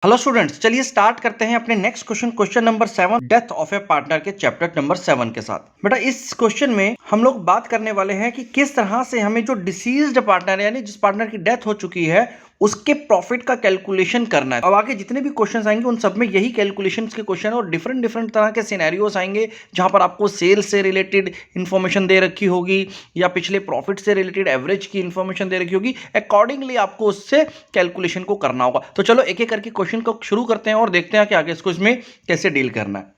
Hello students, चलिए start करते हैं अपने next question number 7 death of A partner के चैप्टर नंबर 7 के साथ। बेटा इस क्वेश्चन में हम लोग बात करने वाले हैं कि किस तरह से हमें जो डिसीज्ड पार्टनर यानी जिस पार्टनर की डेथ हो चुकी है उसके प्रॉफिट का कैलकुलेशन करना है। अब आगे जितने भी क्वेश्चंस आएंगे उन सब में यही कैलकुलेशंस के क्वेश्चन और डिफरेंट डिफरेंट तरह के सिनेरियोस आएंगे जहां पर आपको सेल्स से रिलेटेड इंफॉर्मेशन दे रखी होगी या पिछले प्रॉफिट से रिलेटेड एवरेज की इंफॉर्मेशन दे रखी होगी। अकॉर्डिंगली आपको उससे कैलकुलेशन को करना होगा। तो चलो एक एक करके क्वेश्चन को शुरू करते हैं और देखते हैं कि आगे इसको इसमें कैसे डील करना है।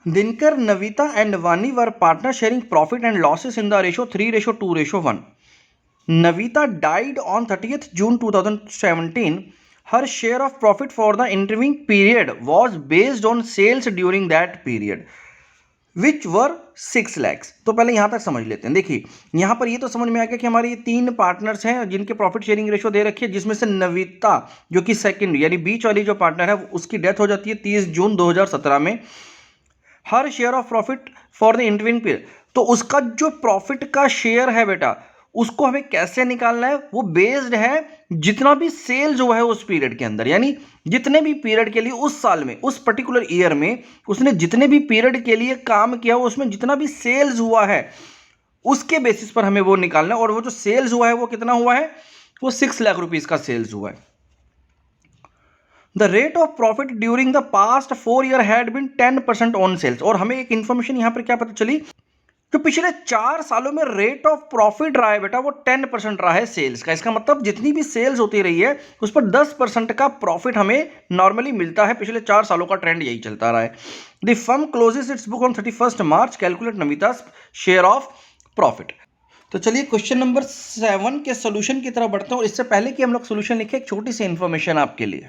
Dinkar, Navita and Vani were partner sharing profit and losses in the ratio 3:2:1. Navita died on 30th June 2017. Her share of profit for the intervening period was based on sales during that period, which were 6 lakhs. तो पहले यहां तक समझ लेते हैं। देखिए यहां पर ये तो समझ में आ गया कि हमारे ये 3 पार्टनर्स हैं जिनके प्रॉफिट शेयरिंग रेशो दे रखी है, जिसमें से नविता जो कि सेकंड यानी बीच वाली जो पार्टनर है उसकी डेथ हो जाती है 30 जून 2017 में। हर share of profit for the intervening period, तो उसका जो प्रॉफिट का शेयर है बेटा उसको हमें कैसे निकालना है, वो बेस्ड है जितना भी सेल्स हुआ है उस पीरियड के अंदर, यानी जितने भी पीरियड के लिए उस साल में उस पर्टिकुलर ईयर में उसने जितने भी पीरियड के लिए काम किया उसमें जितना भी सेल्स हुआ है उसके बेसिस पर हमें वो निकालना है। और वो जो सेल्स हुआ है वो कितना हुआ है, वो 6 लाख रुपीज का सेल्स हुआ है। The rate of profit during the past 4 year had been 10% on sales. और हमें एक इंफॉर्मेशन यहां पर क्या पता चली, जो पिछले 4 सालों में रेट ऑफ प्रॉफिट रहा है बेटा वो 10% रहा है सेल्स का। इसका मतलब जितनी भी सेल्स होती रही है उस पर 10% का प्रॉफिट हमें नॉर्मली मिलता है। पिछले 4 सालों का ट्रेंड यही चलता रहा है। The firm closes its book on 31 March, calculate नमिता's शेयर ऑफ प्रॉफिट। तो चलिए क्वेश्चन नंबर 7 के सोल्यूशन की तरफ बढ़ते हैं। और इससे पहले कि हम लोग सोल्यूशन लिखें, एक छोटी सी इंफॉर्मेशन आपके लिए।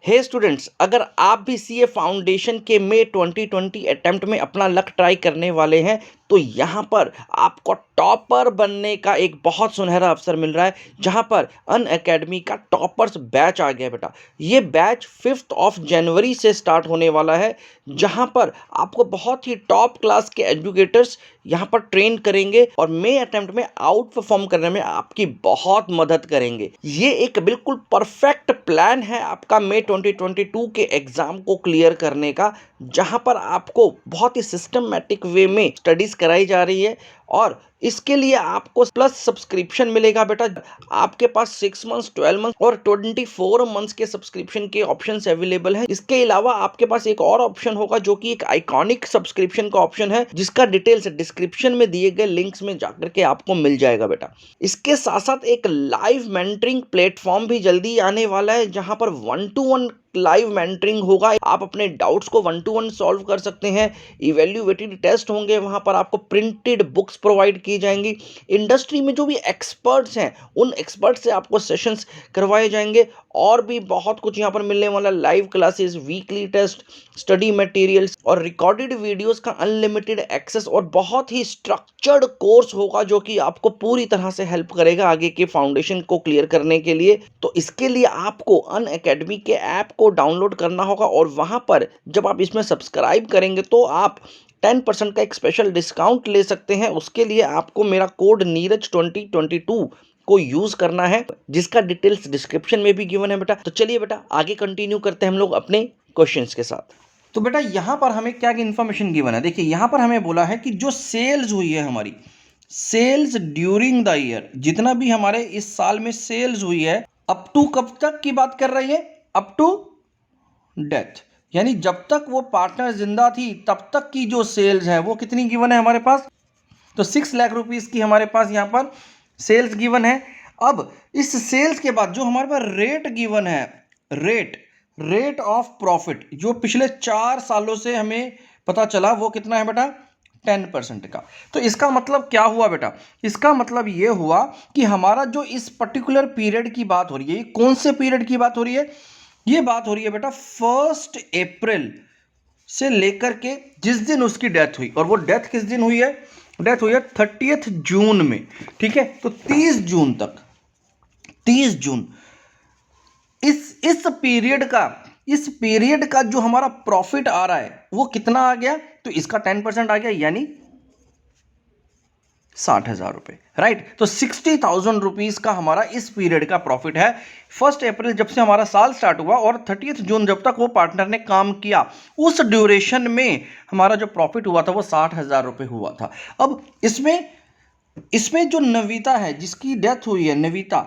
हे स्टूडेंट्स, अगर आप भी सीए फाउंडेशन के मई 2020 अटेम्प्ट में अपना लक ट्राई करने वाले हैं तो यहाँ पर आपको टॉपर बनने का एक बहुत सुनहरा अवसर मिल रहा है, जहाँ पर अनअकैडमी का टॉपर्स बैच आ गया बेटा। ये बैच 5 जनवरी से स्टार्ट होने वाला है, जहाँ पर आपको बहुत ही टॉप क्लास के एजुकेटर्स यहाँ पर ट्रेन करेंगे और मई अटेम्प्ट में आउट परफॉर्म करने में आपकी बहुत मदद करेंगे। ये एक बिल्कुल परफेक्ट प्लान है आपका मई 2022 के एग्जाम को क्लियर करने का, जहां पर आपको बहुत ही सिस्टमैटिक वे में स्टडीज कराई जा रही है। और इसके लिए आपको प्लस सब्सक्रिप्शन मिलेगा बेटा। आपके पास 6 मंथ्स, 12 मंथ्स और 24 मंथ्स के सब्सक्रिप्शन के ऑप्शंस अवेलेबल हैं। इसके अलावा आपके पास एक और ऑप्शन होगा जो कि एक आइकॉनिक सब्सक्रिप्शन का ऑप्शन है, जिसका डिटेल्स डिस्क्रिप्शन में दिए गए लिंक्स में जाकर के आपको मिल जाएगा बेटा। इसके साथ साथ एक लाइव मेंटरिंग प्लेटफॉर्म भी जल्दी आने वाला है, जहां पर 1-to-1 लाइव मेंटरिंग होगा। आप अपने डाउट्स को 1-to-1 सॉल्व कर सकते हैं। इवैल्यूएटेड टेस्ट होंगे, वहां पर आपको प्रिंटेड बुक्स प्रोवाइड की जाएंगी। इंडस्ट्री में जो भी एक्सपर्ट्स हैं उन एक्सपर्ट से आपको सेशंस करवाए जाएंगे। और भी बहुत कुछ यहाँ पर मिलने वाला, live classes, weekly test, study materials और रिकॉर्डेड वीडियोस का अनलिमिटेड एक्सेस और बहुत ही स्ट्रक्चर्ड कोर्स होगा जो कि आपको पूरी तरह से हेल्प करेगा आगे के फाउंडेशन को क्लियर करने के लिए। तो इसके लिए आपको अनअकैडमी के ऐप को डाउनलोड करना होगा और वहां पर जब आप इसमें सब्सक्राइब करेंगे तो आप 10% का एक स्पेशल डिस्काउंट ले सकते हैं। उसके लिए आपको मेरा कोड नीरज 2022 को यूज करना है, जिसका डिटेल्स डिस्क्रिप्शन में भी गिवन है बेटा। तो चलिए बेटा आगे कंटिन्यू करते हैं हम लोग अपने क्वेश्चंस के साथ। तो बेटा यहां पर हमें क्या इंफॉर्मेशन गिवन है, देखिए यहां पर हमें बोला है कि जो सेल्स हुई है हमारी, सेल्स ड्यूरिंग द ईयर, जितना भी हमारे इस साल में सेल्स हुई है अप टू कब तक की बात कर रही है, अप टू डेथ, यानी जब तक वो पार्टनर जिंदा थी तब तक की जो सेल्स है वो कितनी गिवन है हमारे पास। तो 6 लाख रुपीस की हमारे पास यहाँ पर सेल्स गिवन है। अब इस सेल्स के बाद जो हमारे पास रेट गिवन है, रेट ऑफ प्रॉफिट, जो पिछले 4 सालों से हमें पता चला वो कितना है बेटा, 10% का। तो इसका मतलब क्या हुआ बेटा, इसका मतलब ये हुआ कि हमारा जो इस पर्टिकुलर पीरियड की बात हो रही है, कौन से पीरियड की बात हो रही है, ये बात हो रही है बेटा 1 अप्रैल से लेकर के जिस दिन उसकी डेथ हुई। और वो डेथ किस दिन हुई है, डेथ हुई है 30 जून में, ठीक है। तो 30 जून तक, 30 जून इस पीरियड का जो हमारा प्रॉफिट आ रहा है वो कितना आ गया, तो इसका 10% आ गया, यानी 60,000 रुपये, राइट। तो 60,000 रुपीज़ का हमारा इस पीरियड का प्रॉफिट है। 1 अप्रैल जब से हमारा साल स्टार्ट हुआ और 30 जून जब तक वो पार्टनर ने काम किया, उस ड्यूरेशन में हमारा जो प्रॉफिट हुआ था वो 60,000 रुपये हुआ था। अब इसमें जो नविता है, जिसकी डेथ हुई है, नविता,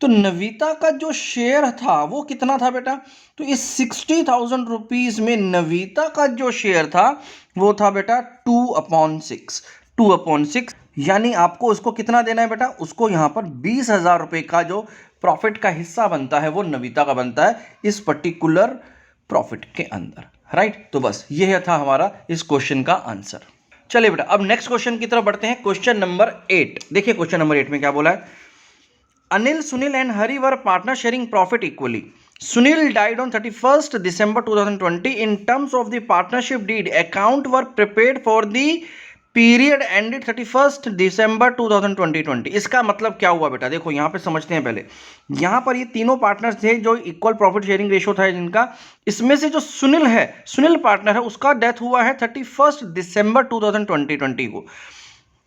तो नविता का जो शेयर था वो कितना था बेटा? तो इस 60,000 रुपीज़ में नविता का जो शेयर था वो था बेटा 2/6। 2/6 यानी आपको उसको कितना देना है बेटा? उसको यहाँ पर 20,000 रुपये का जो प्रॉफिट का हिस्सा बनता है वो नविता का बनता है इस पर्टिकुलर प्रॉफिट के अंदर, राइट। तो बस ये था हमारा इस क्वेश्चन का आंसर। चलिए बेटा अब नेक्स्ट क्वेश्चन की तरफ बढ़ते हैं। क्वेश्चन नंबर 8 देखिए, क्वेश्चन नंबर 8 में क्या बोला है? Anil, Sunil and Hari were partner sharing profit equally. Sunil died on 31st December 2020. In terms of the partnership deed, account were prepared for the period ended 31st December 2020. इसका मतलब क्या हुआ बेटा? देखो यहाँ पे समझते हैं पहले। यहाँ पर ये तीनों पार्टनर्स थे जो इक्वल प्रॉफिट शेयरिंग रेशियो था जिनका। इसमें से जो सुनील है, सुनील पार्टनर है, उसका डेथ हुआ है 31st दिसंबर 2020 को।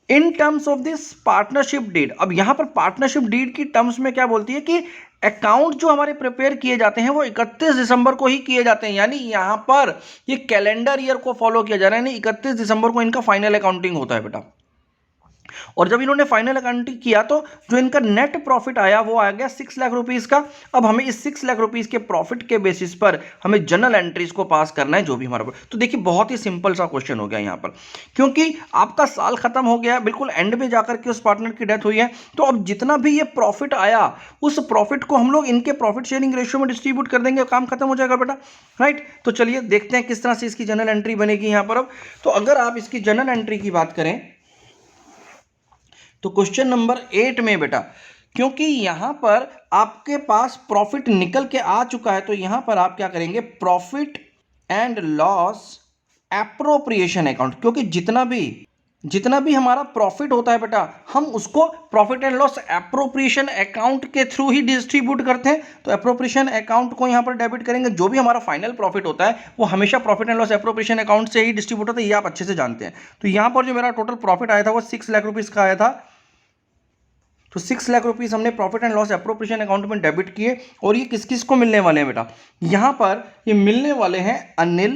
In terms of this partnership deed, अब यहां पर पार्टनरशिप डीड की टर्म्स में क्या बोलती है कि अकाउंट जो हमारे प्रिपेयर किए जाते हैं वो 31 दिसंबर को ही किए जाते हैं, यानी यहां पर ये कैलेंडर ईयर को फॉलो किया जा रहा है, यानी 31 दिसंबर को इनका फाइनल अकाउंटिंग होता है बेटा। और जब इन्होंने फाइनल अकाउंटिंग किया तो जो इनका नेट प्रॉफिट आया वो आ गया 6 लाख रुपीस का। अब हमें इस 6 लाख रुपीस के प्रॉफिट के बेसिस पर हमें जर्नल एंट्रीज को पास करना है जो भी हमारा। तो देखिए बहुत ही सिंपल सा क्वेश्चन हो गया यहाँ पर, क्योंकि आपका साल खत्म हो गया, बिल्कुल एंड में जाकर के उस पार्टनर की डेथ हुई है, तो अब जितना भी ये प्रॉफिट आया उस प्रॉफिट को हम लोग इनके प्रॉफिट शेयरिंग रेशियो में डिस्ट्रीब्यूट कर देंगे, काम खत्म हो जाएगा बेटा, राइट। तो चलिए देखते हैं किस तरह से इसकी जर्नल एंट्री बनेगी यहाँ पर। अब तो अगर आप इसकी जर्नल एंट्री की बात करें तो क्वेश्चन नंबर 8 में बेटा, क्योंकि यहां पर आपके पास प्रॉफिट निकल के आ चुका है, तो यहां पर आप क्या करेंगे? Profit and loss appropriation account, क्योंकि जितना भी हमारा प्रॉफिट होता है बेटा, हम उसको profit and loss appropriation account के थ्रू ही डिस्ट्रीब्यूट करते हैं। तो एप्रोप्रिएशन अकाउंट को यहां पर डेबिट करेंगे। जो भी हमारा फाइनल प्रॉफिट होता है वो हमेशा profit and loss appropriation account से ही डिस्ट्रीब्यूट होता है, ये आप अच्छे से जानते हैं। तो यहां पर जो मेरा टोटल प्रॉफिट आया था वो 6 लाख रुपीज का आया था। तो 6 लाख रुपीस हमने profit and loss appropriation account में डेबिट किए। और ये किस किस को मिलने वाले हैं बेटा? यहां पर ये मिलने वाले हैं अनिल,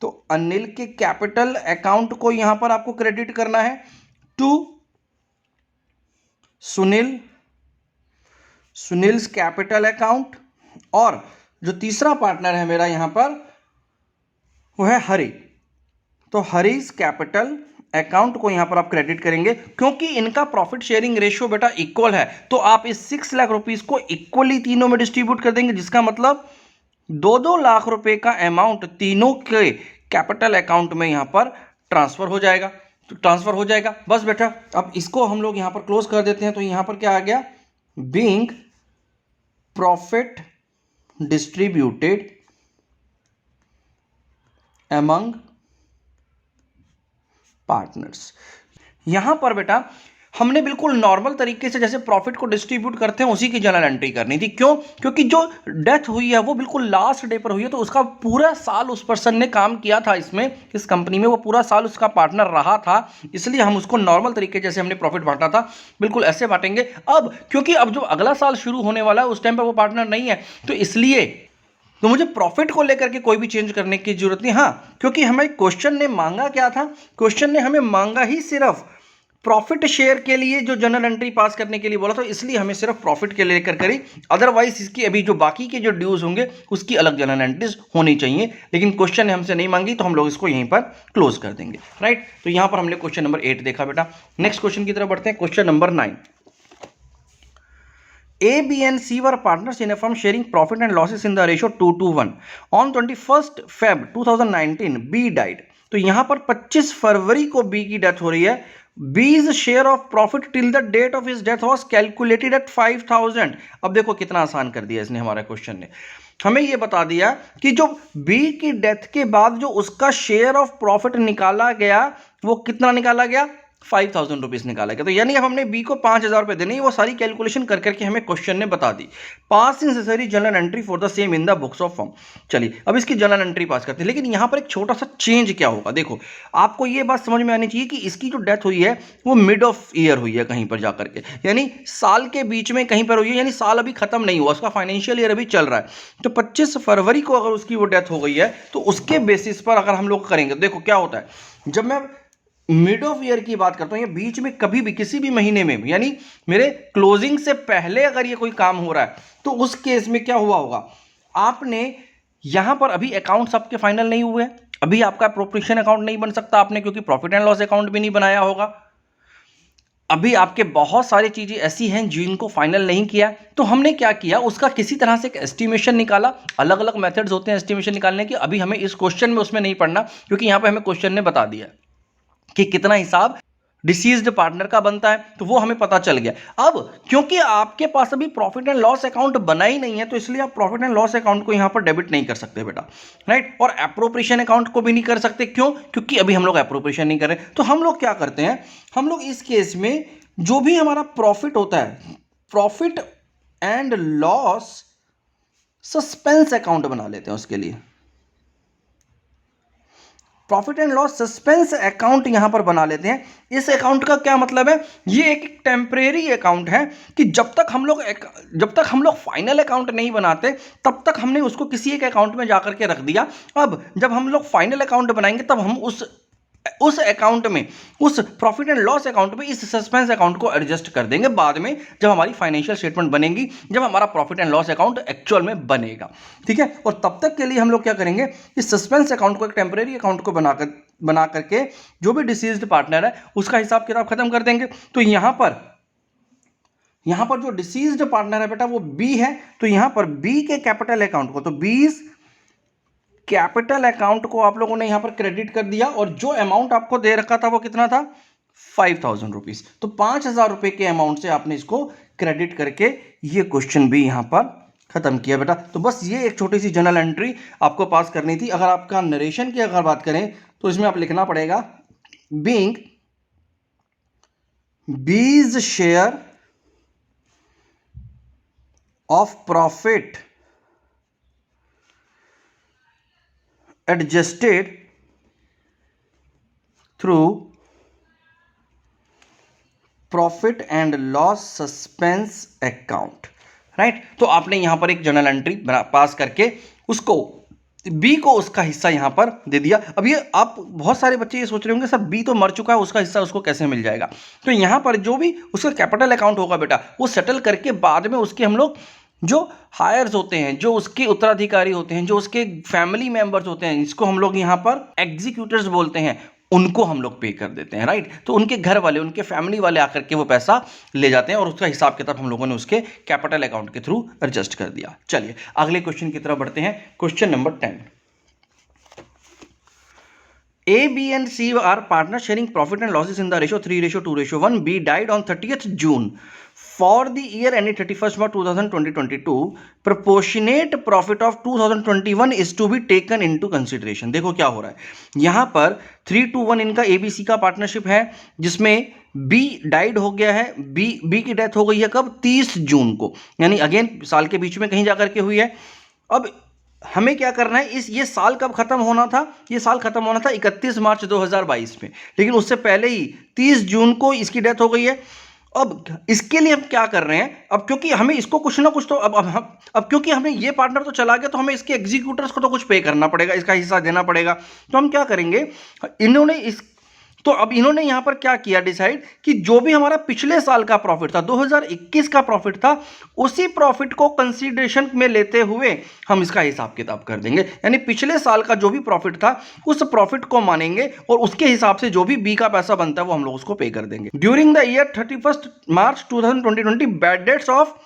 तो अनिल के कैपिटल अकाउंट को यहां पर आपको क्रेडिट करना है टू सुनील्स कैपिटल अकाउंट, और जो तीसरा पार्टनर है मेरा यहां पर वो है हरि, तो हरीज कैपिटल अकाउंट को यहां पर आप क्रेडिट करेंगे। क्योंकि इनका प्रॉफिट शेयरिंग रेशियो बेटा इक्वल है, तो आप इस 6 लाख रुपीस को इक्वली तीनों में डिस्ट्रीब्यूट कर देंगे, जिसका मतलब 2-2 लाख रुपए का अमाउंट तीनों के कैपिटल अकाउंट में यहां पर ट्रांसफर हो जाएगा। तो ट्रांसफर हो जाएगा बस बेटा। अब इसको हम लोग यहां पर क्लोज कर देते हैं। तो यहां पर क्या आ गया? Being profit distributed among partners. यहां पर बेटा हमने बिल्कुल नॉर्मल तरीके से जैसे प्रॉफिट को डिस्ट्रीब्यूट करते हैं उसी की जर्नल एंट्री करनी थी। क्यों? क्योंकि जो डेथ हुई है वो बिल्कुल लास्ट डे पर हुई है, तो उसका पूरा साल उस पर्सन ने काम किया था इसमें, इस कंपनी में, वो पूरा साल उसका पार्टनर रहा था, इसलिए हम उसको नॉर्मल तरीके जैसे हमने प्रॉफिट बांटा था बिल्कुल ऐसे बांटेंगे। अब क्योंकि अब जो अगला साल शुरू होने वाला है उस टाइम पर वो पार्टनर नहीं है, तो इसलिए तो मुझे प्रॉफिट को लेकर के कोई भी चेंज करने की जरूरत नहीं। हाँ, क्योंकि हमें क्वेश्चन ने मांगा क्या था? क्वेश्चन ने हमें मांगा ही सिर्फ प्रॉफिट शेयर के लिए जो जर्नल एंट्री पास करने के लिए बोला, तो इसलिए हमें सिर्फ प्रॉफिट के लेकर करी। अदरवाइज इसकी अभी जो बाकी के जो ड्यूज होंगे उसकी अलग जर्नल एंट्रीज होनी चाहिए, लेकिन क्वेश्चन ने हमसे नहीं मांगी तो हम लोग इसको यहीं पर क्लोज कर देंगे, राइट। तो यहां पर हमने क्वेश्चन नंबर 8 देखा बेटा। नेक्स्ट क्वेश्चन की तरफ बढ़ते हैं। Question number 9, A, B and C were partners in a firm sharing profit and losses in the ratio 2:1. On 21st Feb 2019, B died. तो यहां पर 25 फरवरी को B की डेथ हो रही है। B's share of profit till the date of his death was calculated at 5,000. अब देखो कितना आसान कर दिया इसने, हमारे क्वेश्चन ने हमें यह बता दिया कि जो B की डेथ के बाद जो उसका शेयर ऑफ प्रॉफिट निकाला गया वो कितना निकाला गया? 5,000 रुपीज निकाला गया। तो यानी अब हमने बी को 5,000 रुपए देने, वो सारी कैलकुलेशन कर करके हमें क्वेश्चन ने बता दी। Pass necessary journal entry for the same in the books of firm. चलिए अब इसकी जर्नल एंट्री पास करते हैं, लेकिन यहाँ पर एक छोटा सा चेंज क्या होगा, देखो आपको ये बात समझ में आनी चाहिए कि इसकी जो डेथ हुई है वो मिड ऑफ ईयर हुई है कहीं पर जाकर के, यानी साल के बीच में कहीं पर हुई है, यानी साल अभी खत्म नहीं हुआ, उसका फाइनेंशियल ईयर अभी चल रहा है। तो 25 फरवरी को अगर उसकी वो डेथ हो गई है तो उसके बेसिस पर अगर हम लोग करेंगे, देखो क्या होता है, जब मैं मिड ऑफ ईयर की बात करता हूं या बीच में कभी भी किसी भी महीने में, यानी मेरे क्लोजिंग से पहले अगर ये कोई काम हो रहा है तो उस केस में क्या हुआ होगा, आपने यहां पर अभी अकाउंट्स आपके फाइनल नहीं हुए, अभी आपका अप्रोप्रिएशन अकाउंट नहीं बन सकता आपने, क्योंकि प्रॉफिट एंड लॉस अकाउंट भी नहीं बनाया होगा, अभी आपके बहुत सारी चीजें ऐसी हैं जिनको फाइनल नहीं किया। तो हमने क्या किया, उसका किसी तरह से एक एस्टिमेशन निकाला। अलग अलग मेथड्स होते हैं एस्टिमेशन निकालने के, अभी हमें इस क्वेश्चन में उसमें नहीं पढ़ना, क्योंकि यहां पे हमें क्वेश्चन ने बता दिया कि कितना हिसाब डिसीज्ड पार्टनर का बनता है, तो वो हमें पता चल गया। अब क्योंकि आपके पास अभी प्रॉफिट एंड लॉस अकाउंट बना ही नहीं है, तो इसलिए आप प्रॉफिट एंड लॉस अकाउंट को यहां पर डेबिट नहीं कर सकते बेटा, राइट। और एप्रोप्रिएशन अकाउंट को भी नहीं कर सकते, क्यों, क्योंकि अभी हम लोग एप्रोप्रिएशन नहीं कर रहे। तो हम लोग क्या करते हैं, हम लोग इस केस में जो भी हमारा प्रॉफिट होता है, profit and loss suspense account बना लेते हैं। उसके लिए profit and loss suspense account यहां पर बना लेते हैं। इस अकाउंट का क्या मतलब है, ये एक टेम्परेरी अकाउंट है कि जब तक हम लोग फाइनल अकाउंट नहीं बनाते तब तक हमने उसको किसी एक अकाउंट में जाकर के रख दिया। अब जब हम लोग फाइनल अकाउंट बनाएंगे तब हम उस अकाउंट में, उस प्रॉफिट एंड लॉस अकाउंट में इस सस्पेंस अकाउंट को एडजस्ट कर देंगे बाद में, जब हमारी फाइनेंशियल स्टेटमेंट बनेगी, जब हमारा profit and loss account actual में बनेगा, ठीक है। और तब तक के लिए हम लोग क्या करेंगे, इस सस्पेंस अकाउंट को, एक टेम्परेरी अकाउंट को बना करके जो भी डिसीज्ड पार्टनर है उसका हिसाब किताब खत्म कर देंगे। तो यहां पर जो डिसीज्ड पार्टनर है बेटा वो बी है, तो यहां पर बी के कैपिटल अकाउंट को, तो बीस कैपिटल अकाउंट को आप लोगों ने यहां पर क्रेडिट कर दिया, और जो अमाउंट आपको दे रखा था वो कितना था, 5,000 रुपीज। तो 5,000 रुपए के अमाउंट से आपने इसको क्रेडिट करके ये क्वेश्चन भी यहां पर खत्म किया बेटा। तो बस ये एक छोटी सी जनरल एंट्री आपको पास करनी थी। अगर आपका नरेशन की अगर बात करें तो इसमें आप लिखना पड़ेगा, बीइंग बीज share of profit adjusted through profit and loss suspense account, right. तो आपने यहां पर एक जनरल एंट्री पास करके उसको बी को उसका हिस्सा यहां पर दे दिया। अब ये आप बहुत सारे बच्चे ये सोच रहे होंगे सर बी तो मर चुका है, उसका हिस्सा उसको कैसे मिल जाएगा। तो यहां पर जो भी उसका कैपिटल अकाउंट होगा बेटा वो सेटल करके बाद में उसके हम लोग जो हायर्स होते हैं, जो उसके उत्तराधिकारी होते हैं, जो उसके फैमिली मेंबर्स होते हैं, जिसको हम लोग यहाँ पर एग्जीक्यूटर्स बोलते हैं, उनको हम लोग पे कर देते हैं, राइट। तो उनके घर वाले, उनके फैमिली वाले आकर के वो पैसा ले जाते हैं और उसका हिसाब किताब हम लोगों ने उसके कैपिटल अकाउंट के थ्रू एडजस्ट कर दिया। चलिए अगले क्वेश्चन की तरफ बढ़ते हैं। Question number 10, A, B and C are partners sharing profit and losses in the ratio 3:2:1. B died on 30th June. For the year ending 31st March 2022, proportionate profit of 2021 is to be taken into consideration. देखो क्या हो रहा है यहाँ पर, 3:1 इनका ABC का partnership है, जिसमें B डाइड हो गया है। B की डेथ हो गई है कब, 30 जून को, यानी अगेन साल के बीच में कहीं जाकर के हुई है। अब हमें क्या करना है, ये साल कब खत्म होना था, ये साल खत्म होना था 31 मार्च 2022 में, लेकिन उससे पहले ही 30 जून को इसकी डेथ हो गई है। अब इसके लिए हम क्या कर रहे हैं, अब क्योंकि हमें इसको कुछ ना कुछ तो अब क्योंकि हमें ये पार्टनर तो चला गया, तो हमें इसके एग्जीक्यूटर्स को तो कुछ पे करना पड़ेगा, इसका हिस्सा देना पड़ेगा। तो हम क्या करेंगे, इन्होंने यहां पर क्या किया, डिसाइड कि जो भी हमारा पिछले साल का प्रॉफिट था, 2021 का प्रॉफिट था, उसी प्रॉफिट को कंसीडरेशन में लेते हुए हम इसका हिसाब किताब कर देंगे। यानी पिछले साल का जो भी प्रॉफिट था उस प्रॉफिट को मानेंगे और उसके हिसाब से जो भी बी का पैसा बनता है वो हम लोग उसको पे कर देंगे। During the year 31 March 2020 bad debts of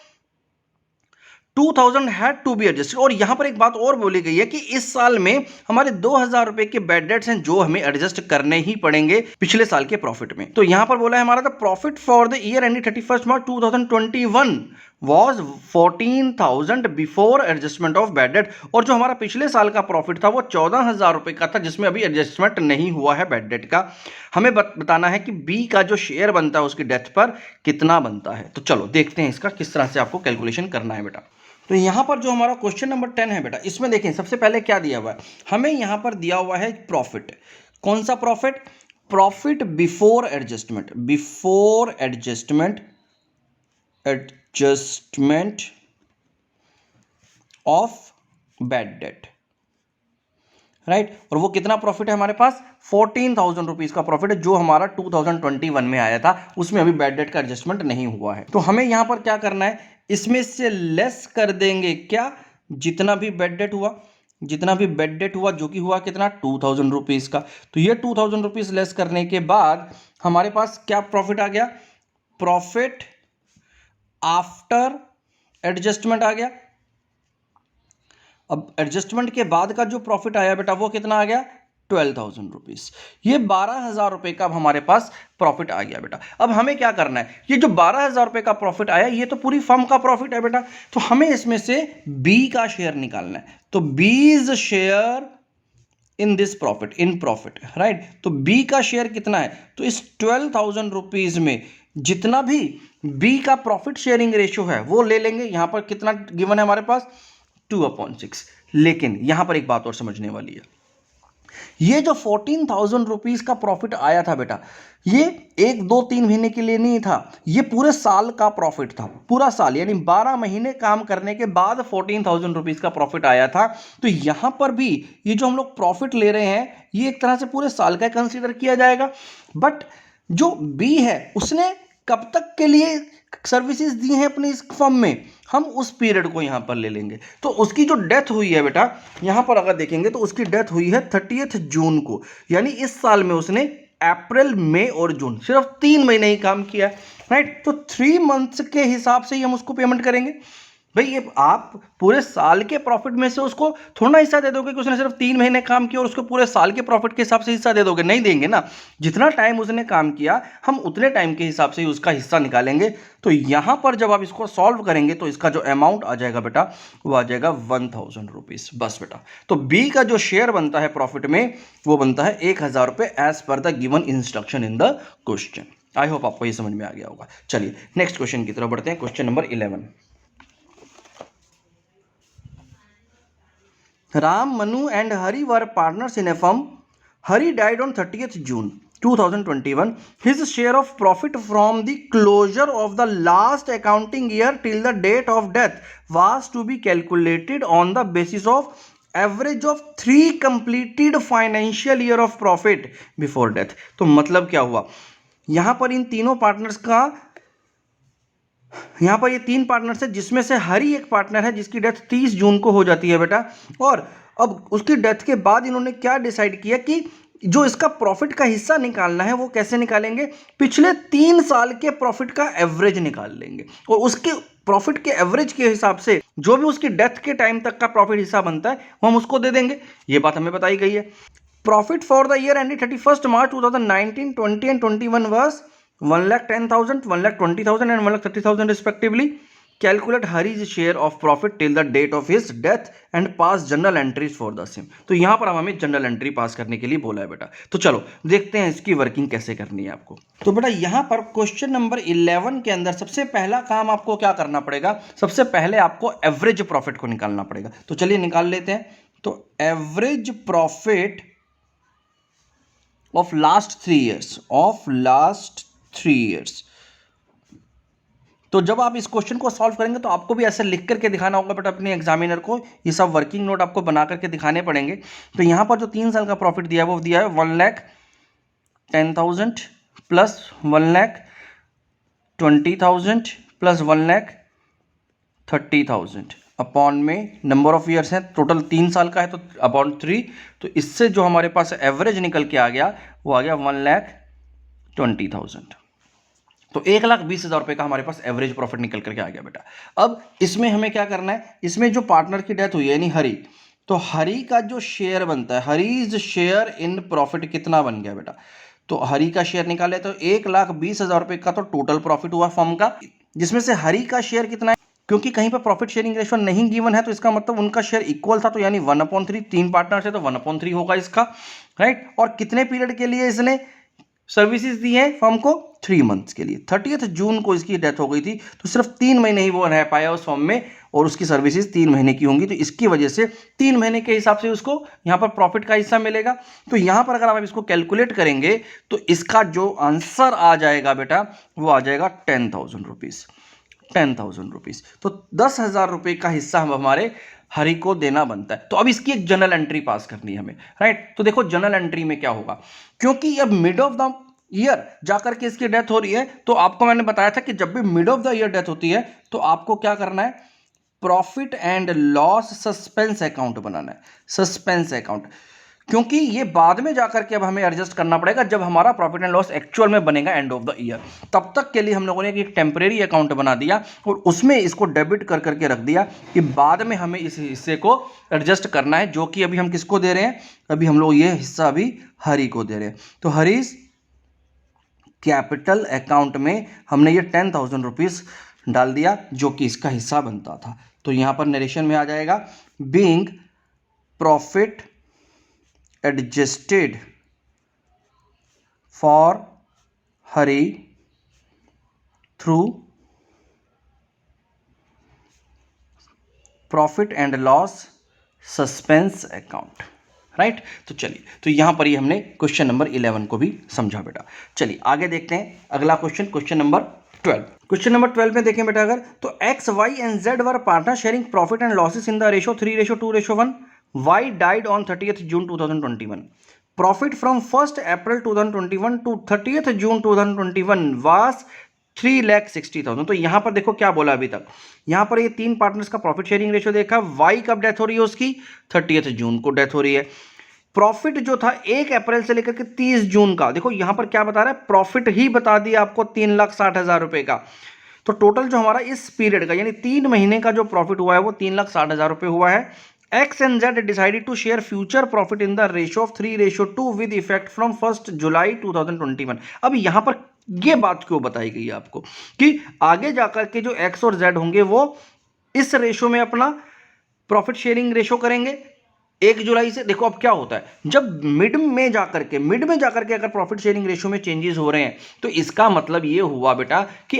2000 had to be adjusted. और यहां पर एक बात और बोली गई है कि इस साल में हमारे 2000 रुपए के बैड डेट्स हैं जो हमें एडजस्ट करने ही पड़ेंगे पिछले साल के प्रॉफिट में। तो यहां पर बोला है हमारा the profit for the year ending 31 March 2021 was 14,000 before adjustment of bad debt, और जो हमारा पिछले साल का प्रॉफिट था वो 14,000 रुपये का था, जिसमें अभी एडजस्टमेंट नहीं हुआ है बैड डेट का। हमें बताना है कि बी का जो शेयर बनता है उसकी डेथ पर कितना बनता है। तो चलो देखते हैं इसका किस तरह से आपको कैलकुलेशन करना है बेटा। तो यहाँ पर जो हमारा क्वेश्चन नंबर 10 है बेटा, इसमें देखें सबसे पहले क्या दिया हुआ है, हमें यहाँ पर दिया हुआ है प्रॉफिट। कौन सा profit? Profit before adjustment, before adjustment of bad debt, right. और वो कितना प्रॉफिट है हमारे पास? 14,000 रुपीज का प्रॉफिट है, जो हमारा 2021 में आया था, उसमें अभी बैड डेट का एडजस्टमेंट नहीं हुआ है। तो हमें यहां पर क्या करना है, इसमें से लेस कर देंगे क्या, जितना भी बैड डेट हुआ, जितना भी बैड डेट हुआ, जो कि हुआ कितना, 2,000 रुपीज का। तो ये 2,000 रुपीज लेस करने के बाद हमारे पास क्या प्रॉफिट आ गया? प्रॉफिट आफ्टर एडजस्टमेंट आ गया। अब एडजस्टमेंट के बाद का जो प्रॉफिट आया बेटा वो कितना आ गया? 12,000 रुपीज। ये 12,000 रुपए का हमारे पास प्रॉफिट आ गया बेटा। अब हमें क्या करना है, ये जो 12,000 रुपए का प्रॉफिट आया ये तो पूरी फर्म का प्रॉफिट है बेटा, तो हमें इसमें से बी का शेयर निकालना है। तो बीज share in this profit, in profit, right. तो बी का शेयर कितना है? तो इस 12,000 रुपीज में जितना भी बी का प्रॉफिट शेयरिंग रेशियो है वो ले लेंगे। यहां पर कितना गिवन है हमारे पास? 2/6। लेकिन यहां पर एक बात और समझने वाली है, ये जो 14,000 रुपीज का प्रॉफिट आया था बेटा, ये 1 2 3 महीने के लिए नहीं था, ये पूरे साल का प्रॉफिट था, पूरा साल, यानी 12 महीने काम करने के बाद 14,000 रुपीज का प्रॉफिट आया था। तो यहां पर भी ये जो हम लोग प्रॉफिट ले रहे हैं ये एक तरह से पूरे साल का कंसीडर किया जाएगा। बट जो बी है उसने कब तक के लिए सर्विसेज दी हैं अपनी इस फर्म में, हम उस पीरियड को यहां पर ले लेंगे। तो उसकी जो डेथ हुई है बेटा, यहां पर अगर देखेंगे तो उसकी डेथ हुई है 30 जून को, यानी इस साल में उसने अप्रैल, मई और जून सिर्फ 3 महीने ही काम किया है, राइट। तो 3 मंथ्स के हिसाब से ही हम उसको पेमेंट करेंगे। भाई ये आप पूरे साल के प्रॉफिट में से उसको थोड़ा हिस्सा दे दोगे कि उसने सिर्फ 3 महीने काम किया और उसको पूरे साल के प्रॉफिट के हिसाब से हिस्सा दे दोगे, नहीं देंगे ना। जितना टाइम उसने काम किया हम उतने टाइम के हिसाब से ही उसका हिस्सा निकालेंगे। तो यहां पर जब आप इसको सॉल्व करेंगे तो इसका जो अमाउंट आ जाएगा बेटा वो आ जाएगा 1,000 रुपीज, बस बेटा। तो बी का जो शेयर बनता है प्रॉफिट में वो बनता है 1,000 रुपए as per the given instruction in the question. I hope आपको ये समझ में आ गया होगा। चलिए नेक्स्ट क्वेश्चन की तरफ बढ़ते हैं, question number 11। Ram, Manu and Hari were partners in a firm. Hari died on 30th June 2021. His share of profit from the closure of the last accounting year till the date of death was to be calculated on the basis of average of 3 completed financial year of profit before death. तो मतलब क्या हुआ, यहां पर इन तीनों partners का, यहां पर ये 3 पार्टनर्स है जिसमें से हरी एक पार्टनर है जिसकी डेथ 30 जून को हो जाती है बेटा। और अब उसकी डेथ के बाद इन्होंने क्या डिसाइड किया कि जो इसका प्रॉफिट का हिस्सा निकालना है वो कैसे निकालेंगे, पिछले 3 साल के प्रॉफिट का एवरेज निकाल लेंगे और उसके प्रॉफिट के एवरेज के हिसाब से जो भी उसकी डेथ के टाइम तक का प्रॉफिट हिस्सा बनता है वो हम उसको दे देंगे। ये बात हमें बताई गई है। Profit for the year ended 31 March 2019, 20 and 21 was 1,10,000, 1,20,000 and 1,30,000 respectively. Calculate Hari's share of profit till the date of his death and pass journal entries for the same. तो यहां पर हमें जनरल एंट्री पास करने के लिए बोला है बेटा। तो चलो देखते हैं इसकी वर्किंग कैसे करनी है आपको। तो बेटा यहां पर क्वेश्चन नंबर 11 के अंदर सबसे पहला काम आपको क्या करना पड़ेगा, सबसे पहले आपको एवरेज प्रॉफिट को निकालना पड़ेगा। तो चलिए निकाल लेते हैं। तो average profit of last 3 years, of last 3 years. तो जब आप इस क्वेश्चन को सॉल्व करेंगे तो आपको भी ऐसे लिख करके दिखाना होगा बट अपने एग्जामिनर को, ये सब वर्किंग नोट आपको बना करके दिखाने पड़ेंगे। तो यहां पर जो 3 साल का प्रॉफिट दिया है वो दिया है 1,10,000 प्लस 1,20,000 प्लस 1,30,000 अपॉन में नंबर ऑफ ईयर्स है, टोटल 3 साल का है तो अपॉन 3। तो इससे जो हमारे पास एवरेज निकल के आ गया वो आ गया 1,20,000। तो 1,20,000 रुपए का हमारे पास एवरेज प्रॉफिट निकल करके आ गया बेटा। अब इसमें हमें क्या करना है, इसमें जो पार्टनर की डेथ हुई है यानी हरी, तो हरी का जो शेयर बनता है, हरीज शेयर इन प्रॉफिट कितना बन गया बेटा। तो हरी का शेयर निकाले तो 1,20,000 रुपए का तो टोटल प्रॉफिट हुआ फर्म का, जिसमें से हरी का शेयर कितना है क्योंकि कहीं पर प्रॉफिट शेयरिंग रेशो नहीं गिवन है तो इसका मतलब उनका शेयर इक्वल था, तो यानी 1/3, 3 पार्टनर्स है तो 1/3 होगा इसका, राइट। और कितने पीरियड के लिए इसने सर्विसेज दी है फर्म को? 3 मंथ्स के लिए। 30 जून को इसकी डेथ हो गई थी, तो सिर्फ 3 महीने ही वो रह पाया उस फर्म में और उसकी सर्विसेज 3 महीने की होंगी, तो इसकी वजह से 3 महीने के हिसाब से उसको यहाँ पर प्रॉफिट का हिस्सा मिलेगा। तो यहाँ पर अगर आप इसको कैलकुलेट करेंगे तो इसका जो आंसर आ जाएगा बेटा वो आ जाएगा 10,000 रुपीज़। 10,000 रुपीज़, तो 10,000 रुपये का हिस्सा हम हमारे हरि को देना बनता है। तो अब इसकी एक जनरल एंट्री पास करनी है हमें, राइट। तो देखो जनरल एंट्री में क्या होगा, क्योंकि अब मिड ऑफ द ईयर जाकर के इसकी डेथ हो रही है, तो आपको मैंने बताया था कि जब भी mid of the year death होती है तो आपको क्या करना है, profit and loss suspense account बनाना है, सस्पेंस अकाउंट। क्योंकि ये बाद में जाकर के अब हमें एडजस्ट करना पड़ेगा जब हमारा प्रॉफिट एंड लॉस एक्चुअल में बनेगा एंड ऑफ द ईयर। तब तक के लिए हम लोगों ने एक टेम्परेरी अकाउंट बना दिया और उसमें इसको डेबिट कर करके रख दिया कि बाद में हमें इस हिस्से को एडजस्ट करना है, जो कि अभी हम किसको दे रहे हैं, अभी हम लोग ये हिस्सा अभी हरि को दे रहे हैं। तो हरीज कैपिटल अकाउंट में हमने ये 10,000 रुपीज़ डाल दिया जो कि इसका हिस्सा बनता था। तो यहाँ पर नरेशन में आ जाएगा, being profit adjusted for Hari through profit and loss suspense account, right. तो चलिए, तो यहां पर ये हमने क्वेश्चन नंबर 11 को भी समझा बेटा। चलिए आगे देखते हैं अगला question, question number 12। Question number 12 में देखें बेटा, अगर तो X Y and Z were partner sharing profit and losses in the ratio 3:2:1। Y died on 30th June 2021. Profit from 1st April 2021 to 30th June 2021 was 3,60,000। तो यहां पर देखो क्या बोला अभी तक, यहां पर ये 3 पार्टनर्स का प्रॉफिट शेयरिंग रेशियो देखा। Y कब डेथ हो रही है उसकी? 30th जून को डेथ हो रही है। प्रॉफिट जो था 1 अप्रैल से लेकर के 30 जून का, देखो यहां पर क्या बता रहा है, प्रॉफिट ही बता दिया आपको 3,60,000 रुपए का। तो टोटल जो हमारा इस पीरियड का यानी 3 महीने का जो प्रॉफिट हुआ है वो 3,60,000 रुपए हुआ है। X and Z decided to share future profit in the ratio of 3:2 with effect from 1st July 2021। अब यहां पर यह बात क्यों बताई गई है आपको कि आगे जाकर के जो X और Z होंगे वो इस रेशो में अपना प्रॉफिट शेयरिंग रेशो करेंगे 1 जुलाई से। देखो अब क्या होता है, जब मिड में जाकर के अगर प्रॉफिट शेयरिंग रेशो में चेंजेस हो रहे हैं तो इसका मतलब ये हुआ बेटा कि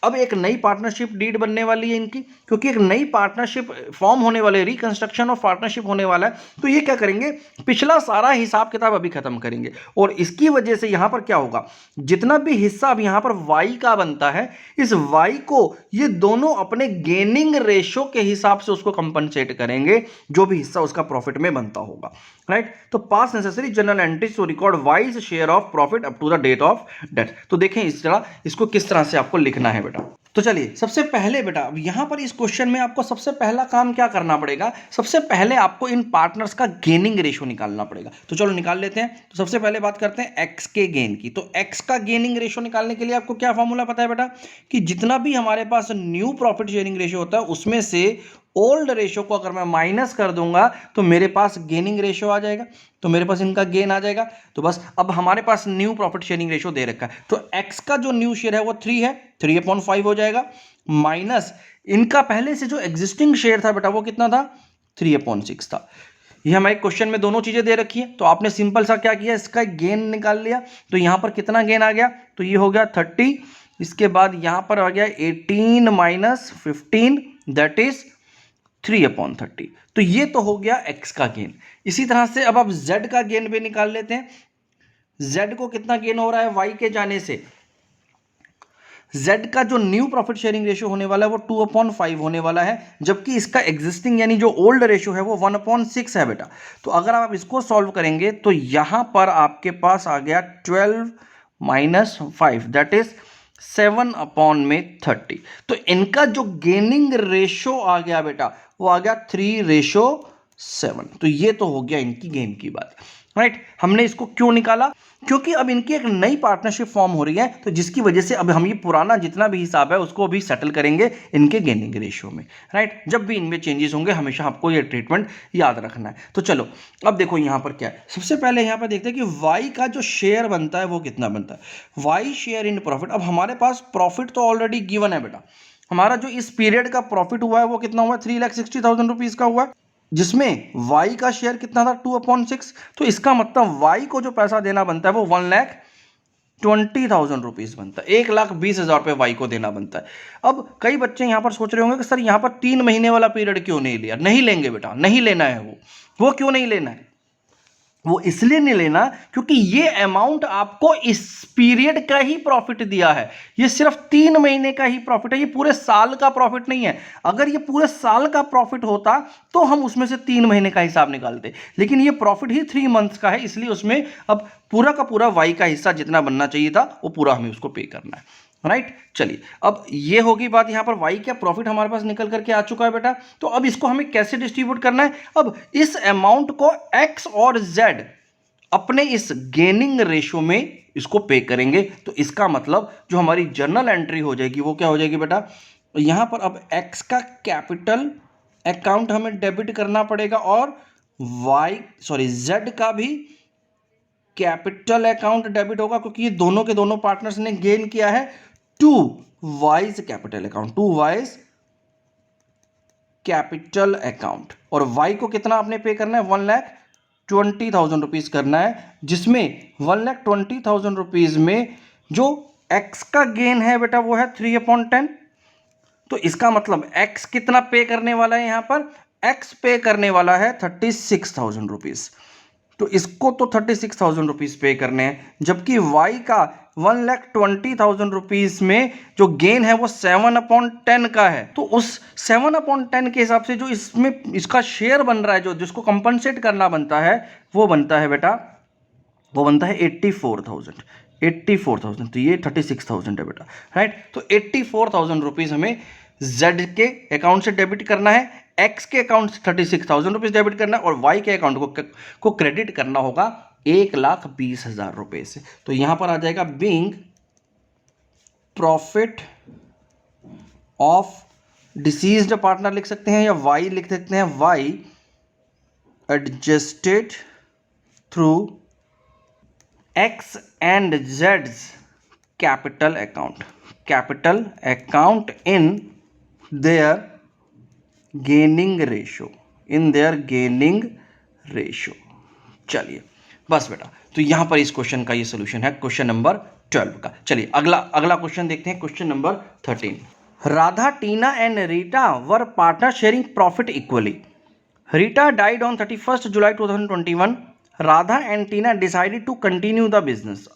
अब एक नई पार्टनरशिप डीड बनने वाली है इनकी, क्योंकि एक नई पार्टनरशिप फॉर्म होने वाले, रिकंस्ट्रक्शन ऑफ पार्टनरशिप होने वाला है। तो ये क्या करेंगे, पिछला सारा हिसाब किताब अभी खत्म करेंगे और इसकी वजह से यहां पर क्या होगा, जितना भी हिस्सा अब यहां पर वाई का बनता है, इस वाई को ये दोनों अपने गेनिंग रेशो के हिसाब से उसको कंपनसेट करेंगे जो भी हिस्सा उसका प्रॉफिट में बनता होगा, राइट। तो pass necessary journal entries to record Y's share of profit up to the date of death. तो देखें इस तरह इसको किस तरह से आपको लिखना है बेटा। तो चलिए सबसे पहले बेटा अब यहां पर इस क्वेश्चन में आपको सबसे पहला काम क्या करना पड़ेगा, सबसे पहले आपको इन पार्टनर्स का गेनिंग रेशो निकालना पड़ेगा। तो चलो निकाल लेते हैं। तो सबसे पहले बात करते हैं एक्स के गेन की। तो एक्स का गेनिंग रेशो निकालने के लिए आपको क्या फॉर्मूला पता है बेटा, कि जितना भी हमारे पास न्यू प्रॉफिट शेयरिंग रेशो होता है उसमें से ओल्ड रेशो को अगर मैं माइनस कर दूंगा तो मेरे पास गेनिंग रेशो आ जाएगा, तो मेरे पास इनका गेन आ जाएगा। तो बस अब हमारे पास न्यू प्रॉफिट शेयरिंग रेशो दे रखा है, तो एक्स का जो न्यू शेयर है वो 3 है, 3/5 हो जाएगा, माइनस इनका पहले से जो एग्जिस्टिंग शेयर था बेटा वो कितना था, 3/6 था। ये हमारे क्वेश्चन में दोनों चीजें दे रखी है, तो आपने सिंपल सा क्या किया, इसका गेन निकाल लिया। तो यहां पर कितना गेन आ गया, तो ये हो गया 30, इसके बाद यहां पर आ गया 18 माइनस 15 दैट इज 3/30। तो ये तो हो गया एक्स का गेन। इसी तरह से अब आप जेड का गेन भी निकाल लेते हैं। जेड को कितना गेन हो रहा है वाई के जाने से, जेड का जो न्यू प्रॉफिट शेयरिंग रेशियो होने वाला है वो 2/5 होने वाला है, जबकि इसका एग्जिस्टिंग यानी जो ओल्ड रेशियो है वो 1/6 है बेटा। तो अगर आप इसको सॉल्व करेंगे तो यहां पर आपके पास आ गया 12 माइनस 5 दैट इज 7/30। तो इनका जो गेनिंग रेशो आ गया बेटा वो आ गया 3:7। तो ये तो हो गया इनकी गेन की बात, राइट। हमने इसको क्यों निकाला, क्योंकि अब इनकी एक नई पार्टनरशिप फॉर्म हो रही है, तो जिसकी वजह से अब हम ये पुराना जितना भी हिसाब है उसको अभी सेटल करेंगे इनके गेनिंग रेशियो में, राइट। जब भी इनमें चेंजेस होंगे हमेशा आपको ये ट्रीटमेंट याद रखना है। तो चलो अब देखो यहां पर क्या है, सबसे पहले यहां पर देखते हैं कि वाई का जो शेयर बनता है वो कितना बनता है, वाई शेयर इन प्रॉफिट। अब हमारे पास प्रॉफिट तो ऑलरेडी गिवन है बेटा, हमारा जो इस पीरियड का प्रॉफिट हुआ है वो कितना हुआ है, 3,60,000 रुपीज का हुआ है, जिसमें वाई का शेयर कितना था, 2/6। तो इसका मतलब वाई को जो पैसा देना बनता है वो 1,20,000 रुपीज बनता है, 1,20,000 रुपये वाई को देना बनता है। अब कई बच्चे यहाँ पर सोच रहे होंगे कि सर यहाँ पर 3 महीने वाला पीरियड क्यों नहीं लिया। नहीं लेंगे बेटा, नहीं लेना है वो क्यों नहीं लेना है, वो इसलिए नहीं लेना क्योंकि ये अमाउंट आपको इस पीरियड का ही प्रॉफिट दिया है। ये सिर्फ 3 महीने का ही प्रॉफिट है, ये पूरे साल का प्रॉफिट नहीं है। अगर ये पूरे साल का प्रॉफिट होता तो हम उसमें से 3 महीने का हिसाब निकालते, लेकिन ये प्रॉफिट ही 3 मंथ्स का है, इसलिए उसमें अब पूरा का पूरा वाई का हिस्सा जितना बनना चाहिए था वो पूरा हमें उसको पे करना है। राइट, चलिए अब ये होगी बात। यहां पर वाई का प्रॉफिट हमारे पास निकल करके आ चुका है बेटा। तो अब इसको हमें कैसे डिस्ट्रीब्यूट करना है, अब इस अमाउंट को एक्स और जेड अपने इस गेनिंग रेशो में इसको पे करेंगे। तो इसका मतलब जो हमारी जर्नल एंट्री हो जाएगी वो क्या हो जाएगी बेटा, यहां पर अब एक्स का कैपिटल अकाउंट हमें डेबिट करना पड़ेगा और जेड का भी कैपिटल अकाउंट डेबिट होगा, क्योंकि ये दोनों के दोनों पार्टनर्स ने गेन किया है to Y's capital account, to Y's capital account. और वाई को कितना आपने पे करना है, 1,20,000 रुपीज करना है, जिसमें 1,20,000 रुपीज में जो एक्स का गेन है बेटा वो है 3/10। तो इसका मतलब एक्स कितना पे करने वाला है, यहां पर एक्स पे करने वाला है 36,000 रुपीज। तो इसको तो 36,000 रुपीज पे करने हैं, जबकि वाई का 1,20,000 रुपीज में जो गेन है वो 7/10 का है। तो उस 7/10 के हिसाब से जो इसमें इसका शेयर बन रहा है, जो जिसको कंपनसेट करना बनता है वो बनता है बेटा, वो बनता है 84,000। तो ये 36,000 है बेटा। राइट, तो 84,000 रुपीज हमें जेड के अकाउंट से डेबिट करना है, एक्स के अकाउंट से 36,000 रुपीज डेबिट करना है और वाई के अकाउंट को क्रेडिट करना होगा 1,20,000 रुपए से। तो यहां पर आ जाएगा being profit of deceased partner लिख सकते हैं या वाई लिख सकते हैं, Y adjusted through X and जेड्स capital account in their gaining ratio. चलिए बस बेटा, तो यहां पर इस क्वेश्चन का ये सोल्यूशन है, क्वेश्चन नंबर 12 का। चलिए अगला क्वेश्चन देखते हैं, question number 13। Radha, Tina and Rita were partner sharing profit equally. Rita died on 31st July 2021. Radha and Tina decided to continue the business.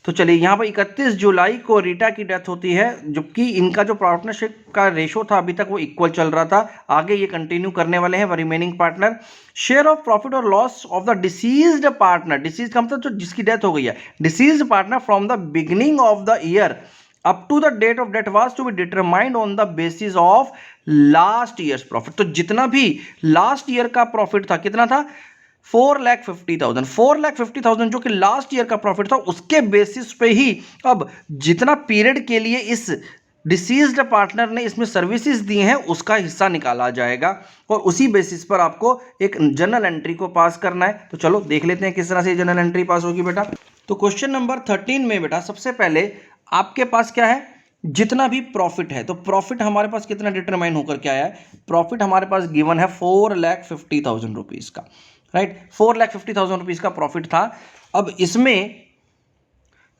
तो चलिए यहाँ पर 31 जुलाई को रीटा की डेथ होती है, जबकि इनका जो पार्टनरशिप का रेशो था अभी तक वो इक्वल चल रहा था, आगे ये कंटिन्यू करने वाले हैं remaining partner. Share of profit और loss of the deceased partner, decease का मतलब जो जिसकी डेथ हो गई है, deceased partner from the beginning of the year up to the date of death was to be determined on the basis of last year's profit. तो जितना भी लास्ट ईयर का प्रॉफिट था, कितना था, 4,50,000 जो कि लास्ट ईयर का प्रॉफिट था, उसके बेसिस पे ही अब जितना पीरियड के लिए इस डिसीज्ड पार्टनर ने इसमें सर्विसेज दी हैं उसका हिस्सा निकाला जाएगा और उसी बेसिस पर आपको एक जर्नल एंट्री को पास करना है। तो चलो देख लेते हैं किस तरह से जर्नल एंट्री पास होगी बेटा। तो क्वेश्चन नंबर 13 में बेटा सबसे पहले आपके पास क्या है, जितना भी प्रॉफिट है, तो प्रॉफिट हमारे पास कितना डिटरमाइन होकर के आया है, प्रॉफिट हमारे पास गिवन है 4,50,000 रुपीज का। राइट, 4,50,000 रुपीज का प्रॉफिट था। अब इसमें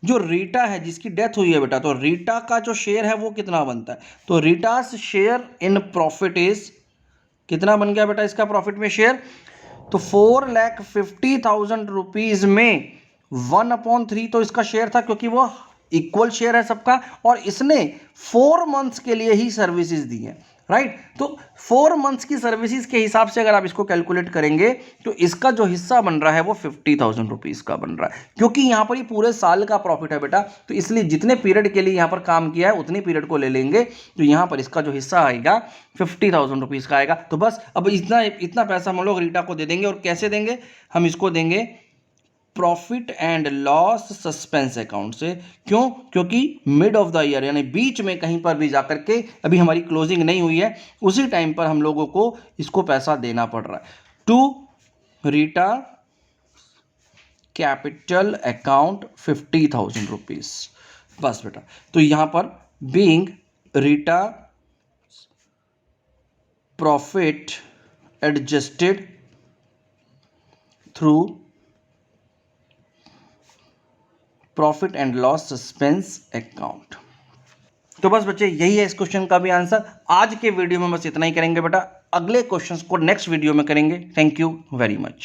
जो रीटा है जिसकी डेथ हुई है बेटा, तो रीटा का जो शेयर है वो कितना बनता है, तो रीटास शेयर इन प्रॉफिट इज कितना बन गया बेटा इसका प्रॉफिट में शेयर, तो 4,50,000 रुपीज में 1/3 तो इसका शेयर था, क्योंकि वो इक्वल शेयर है सबका और इसने 4 मंथ्स के लिए ही सर्विसेज दी हैं। राइट, तो 4 मंथ्स की सर्विसेज के हिसाब से अगर आप इसको कैलकुलेट करेंगे तो इसका जो हिस्सा बन रहा है वो 50,000 रुपीज का बन रहा है, क्योंकि यहां पर ये पूरे साल का प्रॉफिट है बेटा, तो इसलिए जितने पीरियड के लिए यहां पर काम किया है उतने पीरियड को ले लेंगे, तो यहां पर इसका जो हिस्सा आएगा 50,000 रुपीज का आएगा। तो बस अब इतना पैसा हम लोग रीटा को दे देंगे, और कैसे देंगे, हम इसको देंगे profit and loss suspense account से। क्यों, क्योंकि मिड ऑफ द ईयर यानी बीच में कहीं पर भी जाकर के, अभी हमारी क्लोजिंग नहीं हुई है, उसी टाइम पर हम लोगों को इसको पैसा देना पड़ रहा है to Rita capital account 50,000 rupees. बस बेटा, तो यहां पर being Rita profit adjusted through profit and loss suspense account. तो बस बच्चे यही है इस क्वेश्चन का भी आंसर। आज के वीडियो में बस इतना ही करेंगे बेटा, अगले क्वेश्चंस को नेक्स्ट वीडियो में करेंगे। Thank you very much.